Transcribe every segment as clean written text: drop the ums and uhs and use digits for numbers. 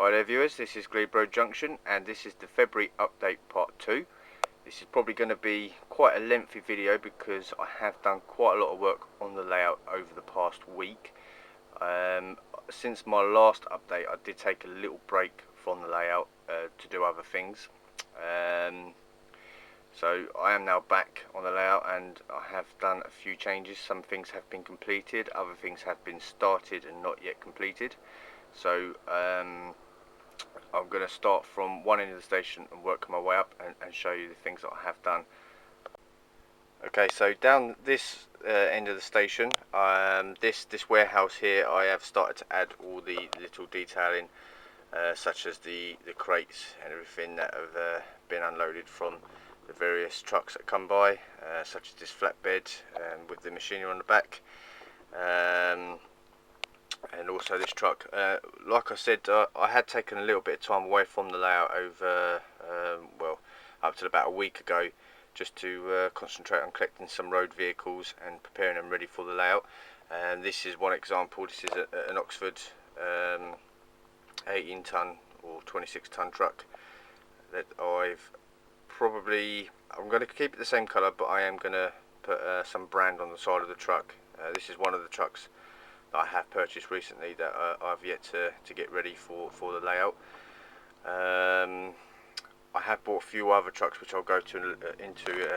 Hi there viewers, this is Glebe Road Junction and this is the February update part 2. This is probably going to be quite a lengthy video because I have done quite a lot of work on the layout over the past week. Since my last update I did take a little break from the layout to do other things. So I am now back on the layout and I have done a few changes. Some things have been completed, other things have been started and not yet completed. So I'm going to start from one end of the station and work my way up and show you the things that I have done. Okay, so down this end of the station, this warehouse here, I have started to add all the little detailing, such as the crates and everything that have been unloaded from the various trucks that come by, such as this flatbed with the machinery on the back. And also this truck. Like I said, I had taken a little bit of time away from the layout over, well, up to about a week ago, just to concentrate on collecting some road vehicles and preparing them ready for the layout. And this is one example. This is an Oxford 18 ton or 26 ton truck that I'm going to keep it the same colour, but I am going to put some brand on the side of the truck. This is one of the trucks I have purchased recently that I've yet to get ready for the layout. I have bought a few other trucks which I'll go into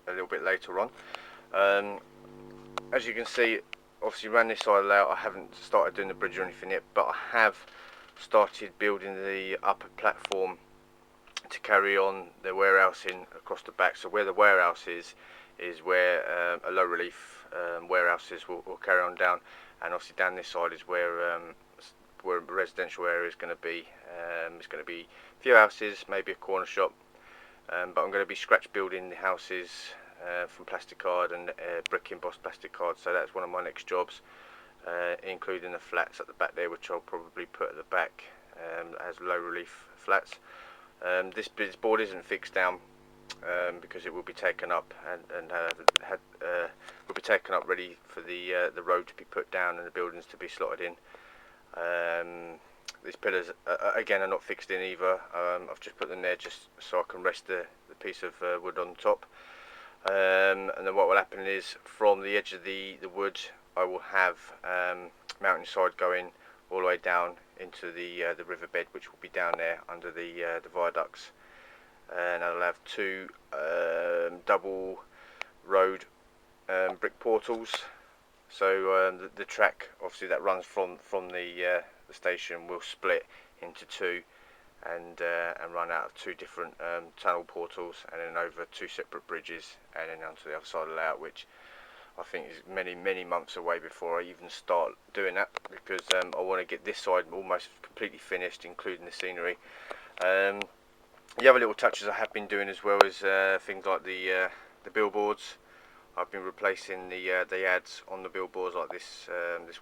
a little bit later on. As you can see, obviously around this side of the layout I haven't started doing the bridge or anything yet, but I have started building the upper platform to carry on the warehousing across the back. So where the warehouse is where a low relief warehouses will carry on down. And obviously down this side is where a residential area is going to be. It's going to be a few houses, maybe a corner shop, but I'm going to be scratch building the houses from plastic card and brick embossed plastic card. So that's one of my next jobs, including the flats at the back there, which I'll probably put at the back as low relief flats. This board isn't fixed down because it will be taken up and will be taken up ready for the road to be put down and the buildings to be slotted in. These pillars again are not fixed in either. I've just put them there just so I can rest the piece of wood on the top. And then what will happen is from the edge of the wood I will have mountainside going all the way down into the riverbed, which will be down there under the viaducts. And I'll have two double road brick portals. So the track, obviously, that runs from the station will split into two and run out of two different tunnel portals, and then over two separate bridges, and then onto the other side of the layout, which I think is many months away before I even start doing that, because I want to get this side almost completely finished, including the scenery. The other little touches I have been doing as well is things like the billboards. I've been replacing the ads on the billboards, like this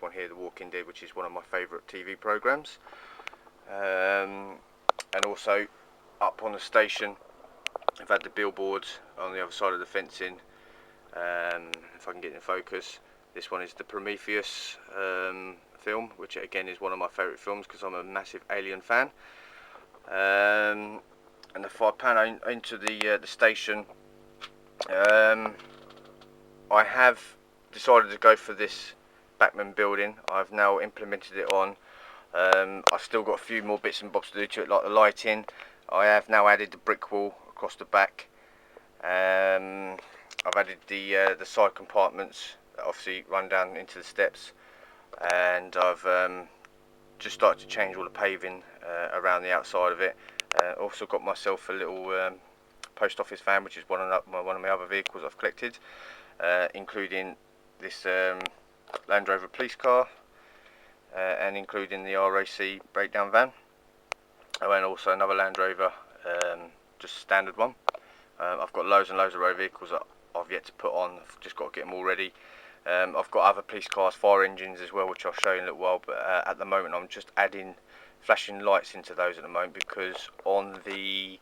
one here, The Walking Dead, which is one of my favourite TV programmes. And also up on the station I've had the billboards on the other side of the fencing. If I can get in focus, this one is the Prometheus film, which again is one of my favourite films because I'm a massive Alien fan. And if I pan into the station, I have decided to go for this Backman building. I've now implemented it on. I've still got a few more bits and bobs to do to it, like the lighting. I have now added the brick wall across the back. I've added the side compartments that obviously run down into the steps, and I've just started to change all the paving around the outside of it. Also got myself a little post office van, which is one of my other vehicles I've collected, including this Land Rover police car, and including the RAC breakdown van, and also another Land Rover, just a standard one. I've got loads and loads of road vehicles that I've yet to put on. I've just got to get them all ready. I've got other police cars, fire engines as well, which I'll show you in a little while, but at the moment I'm just adding flashing lights into those at the moment, because on the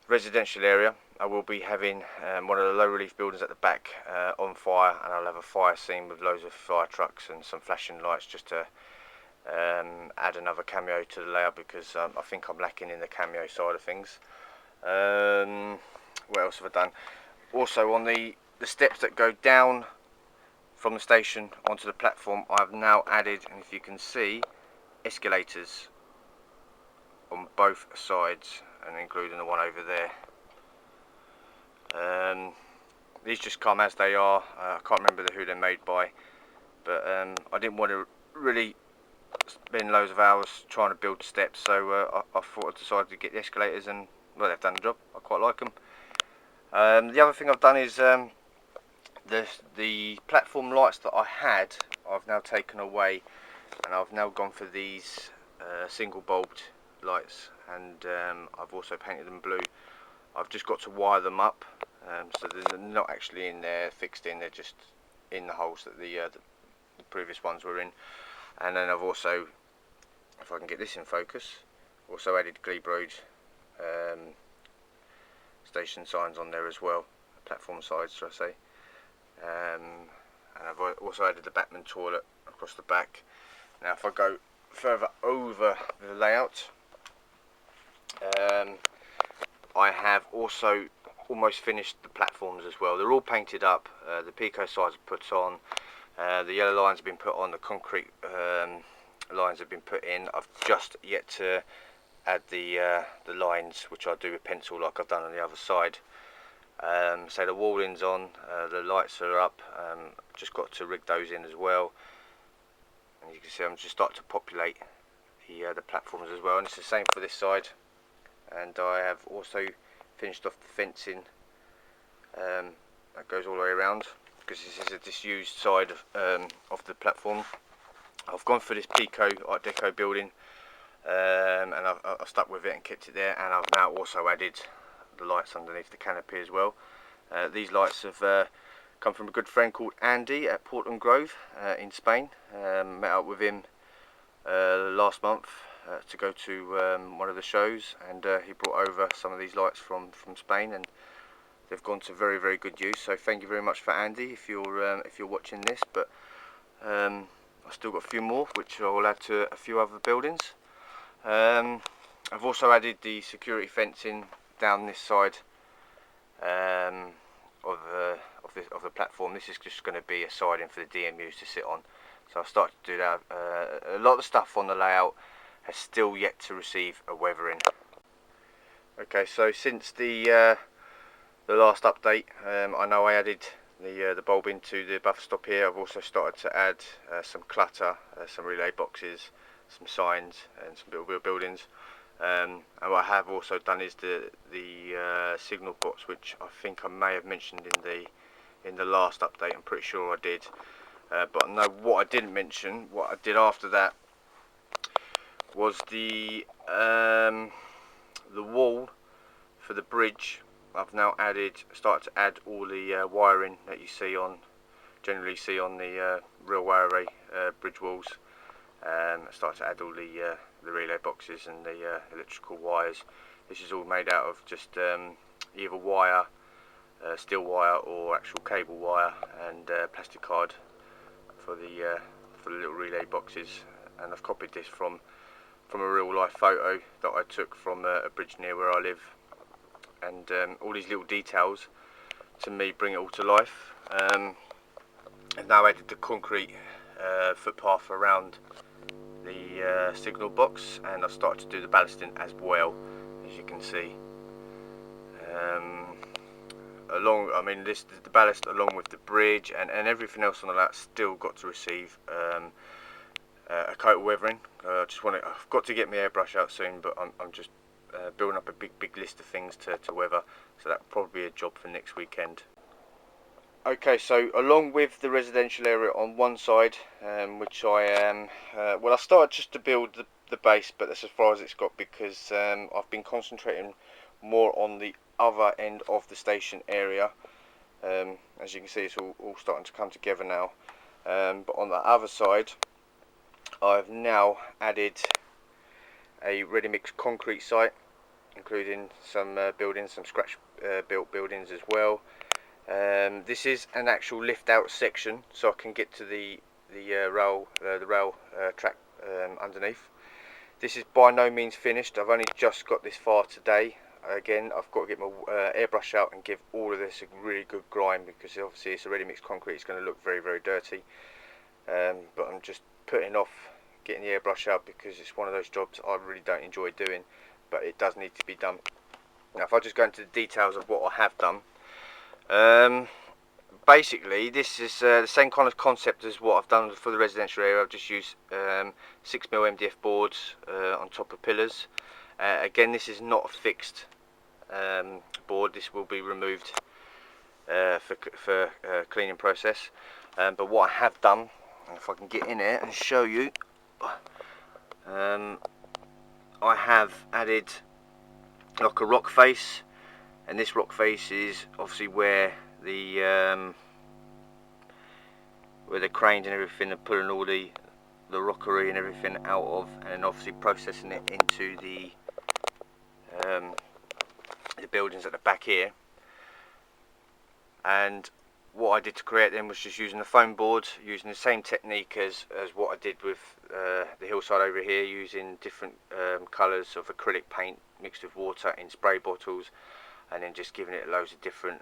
residential area I will be having one of the low relief buildings at the back on fire, and I'll have a fire scene with loads of fire trucks and some flashing lights just to add another cameo to the layout, because I think I'm lacking in the cameo side of things. What else have I done? Also, on the steps that go down from the station onto the platform, I've now added, and if you can see, escalators on both sides, and including the one over there. These just come as they are. I can't remember who they're made by, but I didn't want to really spend loads of hours trying to build steps, so I thought I'd decided to get the escalators, and well, they've done the job. I quite like them. The other thing I've done is the platform lights that I had, I've now taken away, and I've now gone for these single bulbed lights, and I've also painted them blue. I've just got to wire them up, so they're not actually in there fixed in, they're just in the holes that the previous ones were in. And then I've also, if I can get this in focus, also added Glebe Road station signs on there as well, platform sides should I say. And I've also added the Batman toilet across the back. Now if I go further over the layout, I have also almost finished the platforms as well. They're all painted up, the Pico sides are put on, the yellow lines have been put on, the concrete lines have been put in. I've just yet to add the lines, which I'll do with pencil like I've done on the other side. So the walling's on, the lights are up, just got to rig those in as well. And you can see I'm just starting to populate the platforms as well, and it's the same for this side. And I have also finished off the fencing that goes all the way around, because this is a disused side of the platform. I've gone for this Pico Art Deco building, and I've stuck with it and kept it there, and I've now also added the lights underneath the canopy as well. These lights have come from a good friend called Andy at Portland Grove in Spain. Met up with him last month to go to one of the shows, and he brought over some of these lights from Spain, and they've gone to very, very good use. So thank you very much for Andy if you're watching this. But I've still got a few more which I'll add to a few other buildings. I've also added the security fencing down this side of the platform. This is just going to be a siding for the DMUs to sit on. So I've started to do that. A lot of the stuff on the layout has still yet to receive a weathering. Okay, so since the last update, I know I added the bulb into the buffer stop here. I've also started to add some clutter, some relay boxes, some signs, and some little buildings. And what I have also done is the signal box, which I think I may have mentioned in the last update. I'm pretty sure I did. But no, what I didn't mention, what I did after that, was the wall for the bridge. I've now started to add all the wiring that you generally see on the real wire array bridge walls. I started to add all the relay boxes and the electrical wires. This is all made out of just either wire, steel wire, or actual cable wire, and plastic card for the little relay boxes. And I've copied this from a real life photo that I took from a bridge near where I live, and all these little details to me bring it all to life. I've now added the concrete footpath around the signal box, and I've started to do the ballasting as well, as you can see. The ballast along with the bridge and everything else on the layout still got to receive a coat of weathering. I've got to get my airbrush out soon, but I'm just building up a big list of things to weather, so that'll probably be a job for next weekend. Okay, so along with the residential area on one side, which I started just to build the base, but that's as far as it's got, because I've been concentrating more on the other end of the station area. As you can see, it's all starting to come together now. But on the other side, I've now added a ready-mix concrete site, including some buildings, some scratch built buildings as well. This is an actual lift out section, so I can get to the rail track underneath. This is by no means finished. I've only just got this far today. Again, I've got to get my airbrush out and give all of this a really good grind, because obviously it's a ready mixed concrete. It's going to look very, very dirty. But I'm just putting off getting the airbrush out because it's one of those jobs I really don't enjoy doing, but it does need to be done. Now, if I just go into the details of what I have done, basically this is the same kind of concept as what I've done for the residential area. I've just used 6mm MDF boards on top of pillars. Again, this is not a fixed board. This will be removed for cleaning process. But what I have done, and if I can get in here and show you, I have added like a rock face, and this rock face is obviously where the cranes and everything are pulling all the rockery and everything out of, and then obviously processing it into the buildings at the back here. And what I did to create them was just using the foam board, using the same technique as what I did with the hillside over here, using different colours of acrylic paint mixed with water in spray bottles, and then just giving it loads of different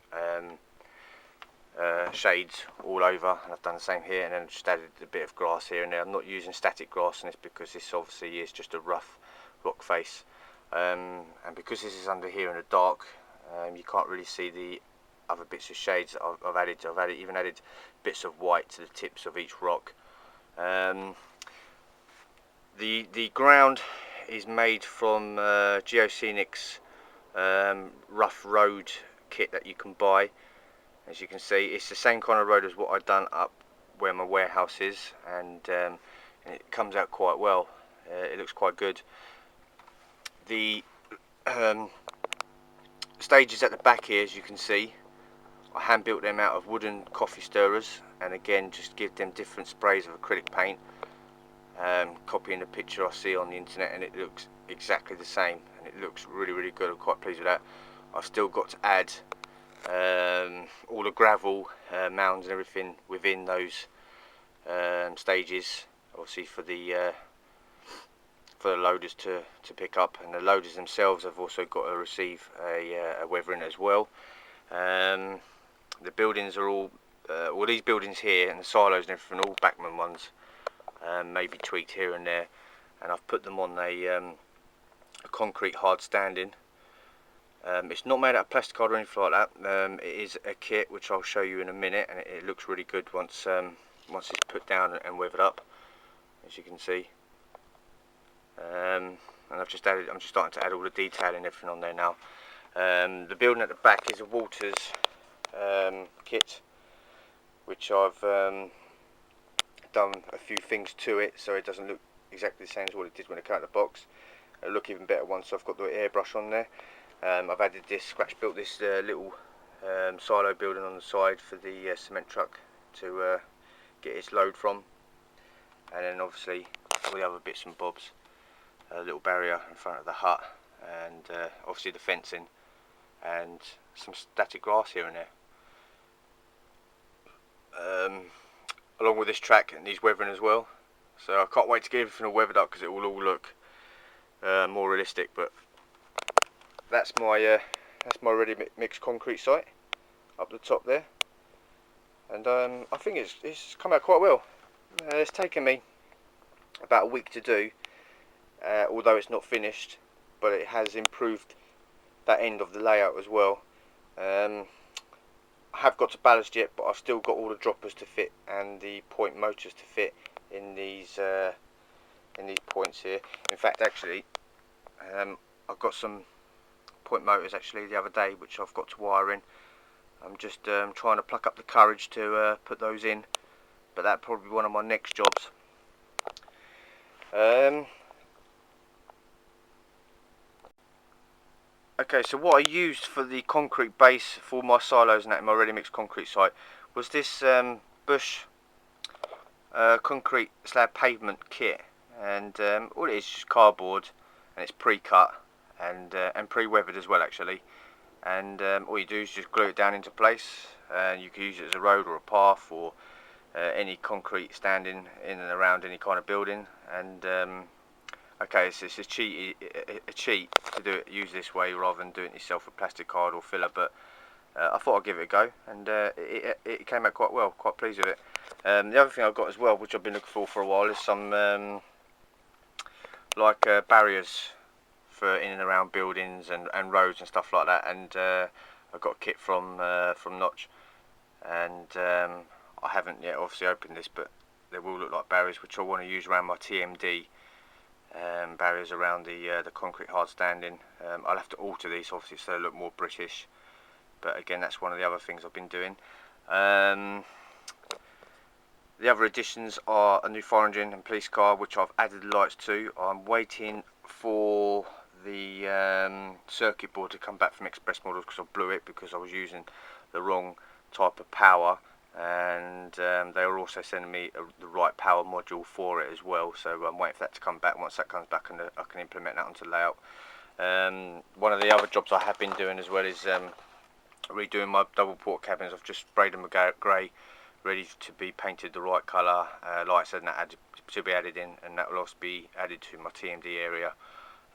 shades all over. And I've done the same here, and then just added a bit of grass here and there. I'm not using static grass in this because this obviously is just a rough rock face, and because this is under here in the dark, you can't really see the other bits of shades that I've even added bits of white to the tips of each rock. The ground is made from Geoscenic's rough road kit that you can buy. As you can see, it's the same kind of road as what I've done up where my warehouse is, and it comes out quite well. It looks quite good. The stages at the back here, as you can see, I hand built them out of wooden coffee stirrers, and again just give them different sprays of acrylic paint, copying the picture I see on the internet, and it looks exactly the same, and it looks really, really good. I'm quite pleased with that. I've still got to add all the gravel mounds and everything within those stages, obviously for the loaders to pick up, and the loaders themselves have also got to receive a weathering as well. The buildings are all, well, these buildings here and the silos and everything, all Bachmann ones, maybe tweaked here and there, and I've put them on a concrete hard standing. It's not made out of plastic or anything like that. It is a kit which I'll show you in a minute, and it looks really good once it's put down and weathered up, as you can see. And I'm just starting to add all the detail and everything on there now. The building at the back is a Walters kit, which I've done a few things to it so it doesn't look exactly the same as what it did when it came out of the box. It'll look even better once I've got the airbrush on there. I've added this, scratch built this little silo building on the side for the cement truck to get its load from, and then obviously all the other bits and bobs, a little barrier in front of the hut, and obviously the fencing, and some static grass here and there. Along with this track, and needs weathering as well, so I can't wait to get everything all weathered up because it will all look more realistic. But that's my ready mixed concrete site up the top there, and I think it's come out quite well. It's taken me about a week to do, although it's not finished, but it has improved that end of the layout as well. I have got to ballast yet, but I've still got all the droppers to fit and the point motors to fit in these points here. In fact, actually, I've got some point motors actually the other day which I've got to wire in. I'm just trying to pluck up the courage to put those in, but that'll probably be one of my next jobs. Okay, so what I used for the concrete base for my silos and that in my ready mixed concrete site was this Bush concrete slab pavement kit, and all it is just cardboard, and it's pre-cut and pre-weathered as well actually, and all you do is just glue it down into place, and you can use it as a road or a path or any concrete standing in and around any kind of building, and okay, it's a cheat to use this way rather than doing it yourself with plastic card or filler, but I thought I'd give it a go, and it came out quite well. Quite pleased with it. The other thing I've got as well, which I've been looking for a while, is some barriers for in and around buildings and roads and stuff like that. And I got a kit from Notch, and I haven't yet obviously opened this, but they will look like barriers which I want to use around my TMD barriers around the concrete hard standing. I'll have to alter these obviously so they look more British, but again, that's one of the other things I've been doing. The other additions are a new fire engine and police car, which I've added lights to. I'm waiting for the circuit board to come back from Express Models because I blew it because I was using the wrong type of power, and they were also sending me the right power module for it as well, so I'm waiting for that to come back. Once that comes back, I can implement that onto layout. One of the other jobs I have been doing as well is redoing my double port cabins. I've just sprayed them with grey, ready to be painted the right colour, lights and that to be added in, and that will also be added to my TMD area.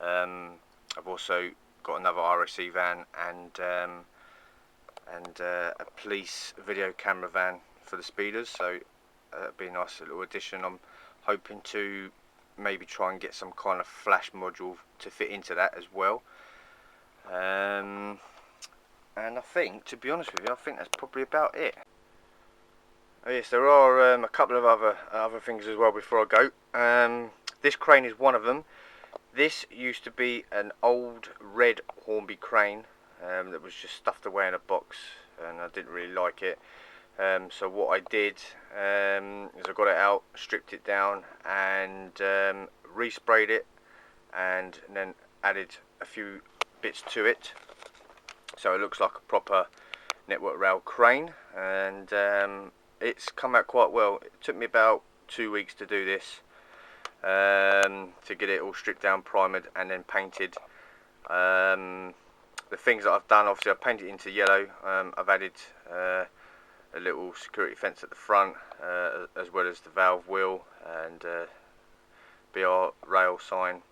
I've also got another RSC van and a police video camera van for the speeders, so that'll be a nice little addition. I'm hoping to maybe try and get some kind of flash module to fit into that as well. And I think, to be honest with you, I think that's probably about it. Oh yes, there are a couple of other things as well before I go. This crane is one of them. This used to be an old red Hornby crane that was just stuffed away in a box, and I didn't really like it. So what I did is I got it out, stripped it down, and resprayed it, and then added a few bits to it, so it looks like a proper network rail crane, and it's come out quite well. It took me about 2 weeks to do this, to get it all stripped down, primed and then painted. The things that I've done, obviously I've painted it into yellow. I've added a little security fence at the front, as well as the valve wheel and BR rail sign,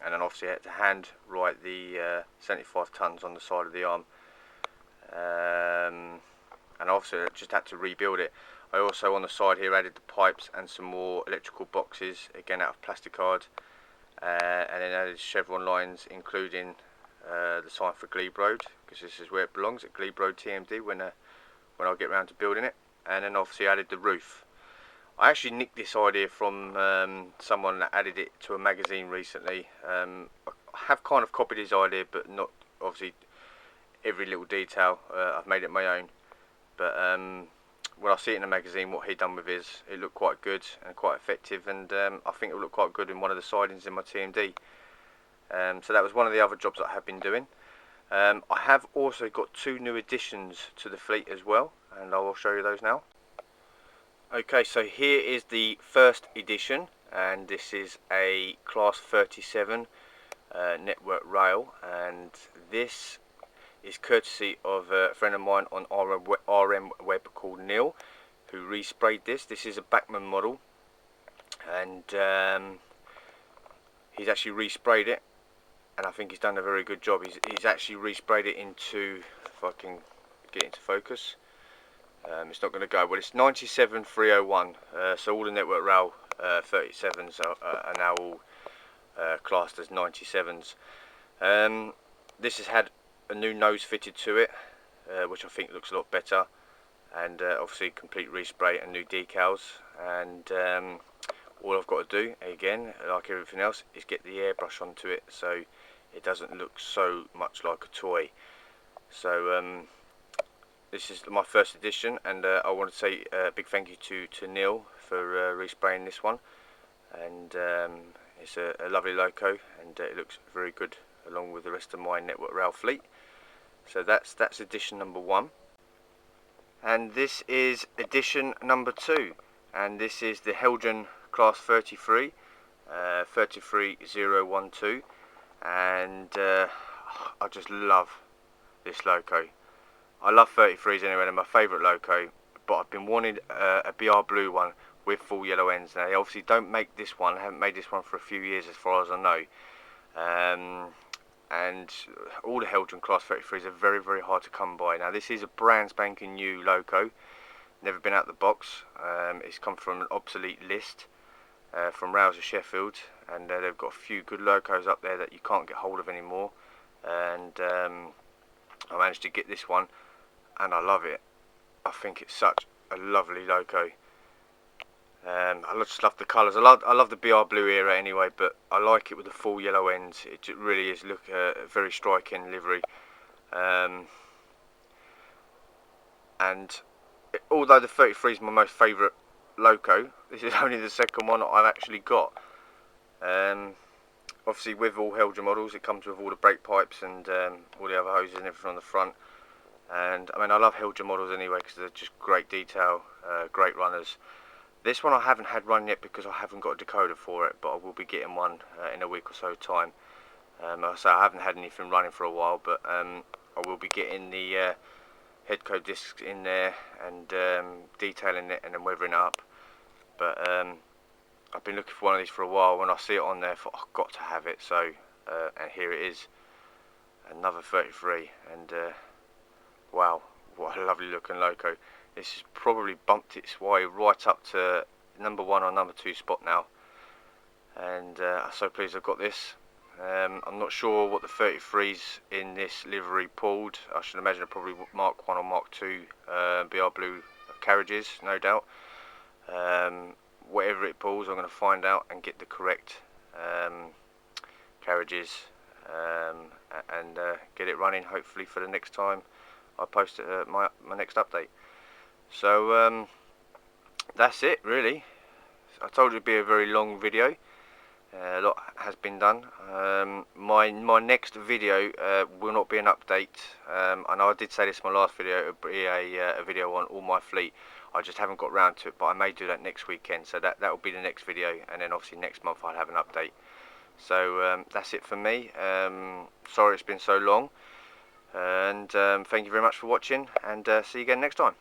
and then obviously I had to hand write the 75 tonnes on the side of the arm, and obviously I just had to rebuild it. I also on the side here added the pipes and some more electrical boxes, again out of plastic card, and then added chevron lines, including the sign for Glebe Road, because this is where it belongs, at Glebe Road TMD, when I get around to building it. And then obviously added the roof. I actually nicked this idea from someone that added it to a magazine recently. I have kind of copied his idea, but not obviously every little detail. I've made it my own, but when I see it in a magazine, what he done with his, it looked quite good and quite effective, and I think it will look quite good in one of the sidings in my TMD. So that was one of the other jobs that I have been doing. I have also got 2 new additions to the fleet as well, and I will show you those now. Okay, so here is the first edition, and this is a class 37 network rail, and this is courtesy of a friend of mine on RM Web called Neil, who resprayed this. This is a Bachmann model, and he's actually resprayed it, and I think he's done a very good job. He's actually resprayed it into, if I can get into focus, it's not going to go, but it's 97301, so all the network rail 37s are now all classed as 97s. This has had a new nose fitted to it, which I think looks a lot better, and obviously complete respray and new decals, and all I've got to do, again like everything else, is get the airbrush onto it so it doesn't look so much like a toy. So this is my first edition, and I want to say a big thank you to Neil for respraying this one, and it's a lovely loco, and it looks very good along with the rest of my network rail fleet. So that's edition number 1, and this is edition number 2, and this is the Helgen class 33 33012, and I just love this loco. I love 33s anyway, they're my favourite loco, but I've been wanting a BR blue one with full yellow ends. Now they obviously don't make this one, I haven't made this one for a few years as far as I know, and all the Helldrum Class 33s are very, very hard to come by. Now this is a brand spanking new loco, never been out the box. It's come from an obsolete list from Rouse Sheffield, and they've got a few good locos up there that you can't get hold of anymore, and I managed to get this one and I love it. I think it's such a lovely loco. I just love the colours. I love the BR blue era anyway, but I like it with the full yellow ends. It really is a very striking livery. Although the 33 is my most favourite loco, this is only the second one I've actually got. Obviously with all Helldrum models it comes with all the brake pipes and all the other hoses and everything on the front. And I mean, I love Helldrum models anyway because they're just great detail, great runners. This one I haven't had run yet because I haven't got a decoder for it, but I will be getting one in a week or so time. So I haven't had anything running for a while, but I will be getting the head code discs in there and detailing it and then weathering it up. But I've been looking for one of these for a while. When I see it on there, I thought I've got to have it. So and here it is, another 33, and wow, what a lovely looking loco. This has probably bumped its way right up to number 1 or number 2 spot now, and I'm so pleased I've got this. I'm not sure what the 33s in this livery pulled. I should imagine probably Mark 1 or Mark 2 BR blue carriages, no doubt. Whatever it pulls, I'm going to find out and get the correct carriages and get it running hopefully for the next time I post my next update. So that's it really. I told you it'd be a very long video. A lot has been done. My next video will not be an update. I know I did say this in my last video, it would be a video on all my fleet. I just haven't got round to it, but I may do that next weekend, so that will be the next video, and then obviously next month I'll have an update. So that's it for me. Sorry it's been so long, and thank you very much for watching, and see you again next time.